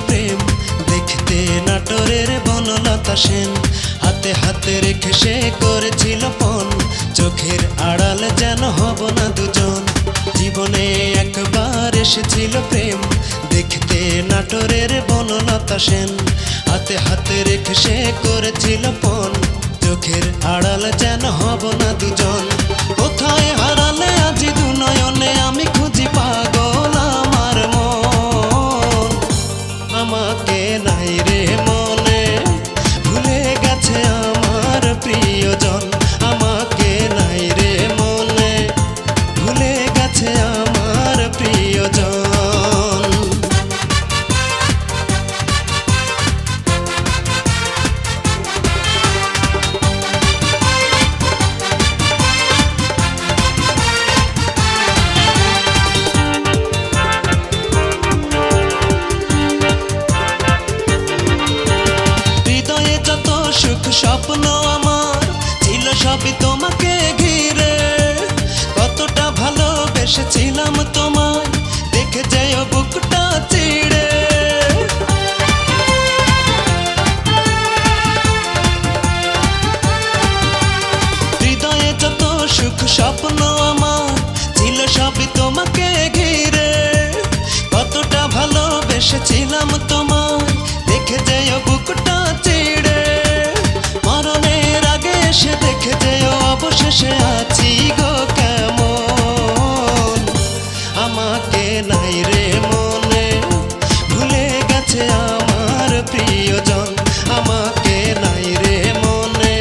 প্রেম দেখতে নাটোরের বনলতা সেন। হাতে হাতে রেখে সে করেছিল পণ, চোখের আড়াল যেন হব না দুজন। জীবনে একবার এসেছিল প্রেম দেখতে নাটোরের বনলতা সেন। হাতে হাতে রেখে সে করেছিল পণ, চোখের আড়াল যেন হব না দুজন। কোথায় হারালে আজি দু নয়নে আমি খুঁজি পাগল আমার মন। আমাকে নাই রে মনে ভুলে গেছে আমার প্রিয়জন। আমাকে নাই রে মনে ভুলে গেছে আমার প্রিয়জন। সুখ স্বপ্ন আমার ছিল সবই তোমাকে ঘিরে, কতটা ভালোবেসেছিলাম তোমায় দেখে যেও বুকটা চিড়ে। হৃদয়ে যত সুখ স্বপ্ন আমার ছিল সবই তোমাকে ঘিরে, কতটা ভালোবেসেছিলাম তোমায় দেখে যেও বুকটা চিড়ে। মরণের আগে এসে দেখে যেও অবশেষে আছি গো কেমন। আমাকে নাই রে মনে ভুলে গেছে আমার প্রিয়জন। আমাকে নাই রে মনে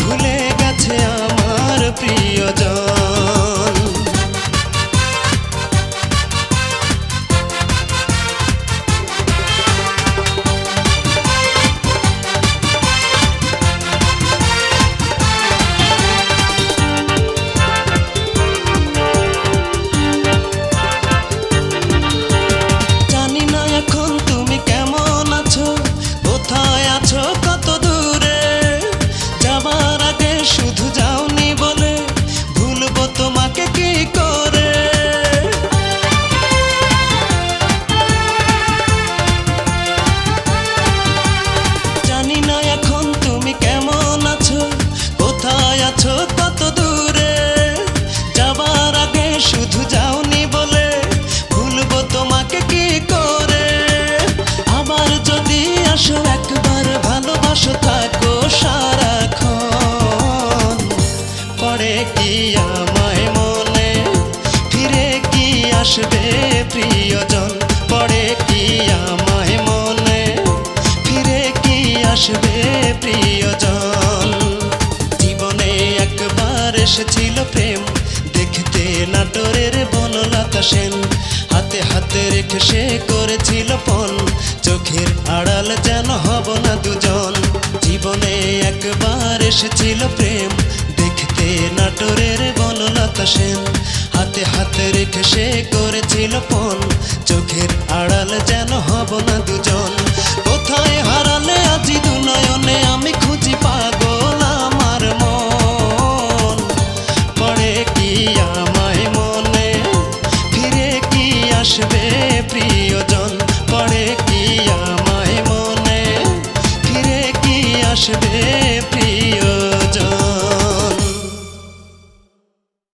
ভুলে গেছে আমার প্রিয়জন। কত দূরে যাবার আগে শুধু যাওনি বলে ভুলবো তোমাকে কি করে। জানি না এখন তুমি কেমন আছো, কোথায় আছো কত দূরে যাবার আগে শুধু যাওনি বলে ভুলবো তোমাকে কি করে। আবার যদি আসো একবার ভালোবাসো থাকো সারাক্ষণ। পড়ে কি আমায় মনে ফিরে কি আসবে প্রিয়জন। পড়ে কি আমায় মনে ফিরে কি আসবে প্রিয়জন। জীবনে একবার এসেছিল প্রেম দেখতে নাটোরের বনলতা সেন। হাতে হাতে রেখে সে করেছিল পণ, চোখের আড়াল যেন হব না দুজন। জীবনে একবার এসেছিল প্রেম দেখতে নাটোরের বনলতা সেন। হাতে হাতে রেখে সে করেছিল পণ, চোখের আড়াল যেন হব না দুজন। কোথায় হারালে আজি দু নয়নে আমি খুঁজি পাগল আমার মন। পড়ে কি আমায় মনে ফিরে কি আসবে প্রিয়জন। পড়ে কি আমায় মনে ফিরে কি আসবে প্রিয়।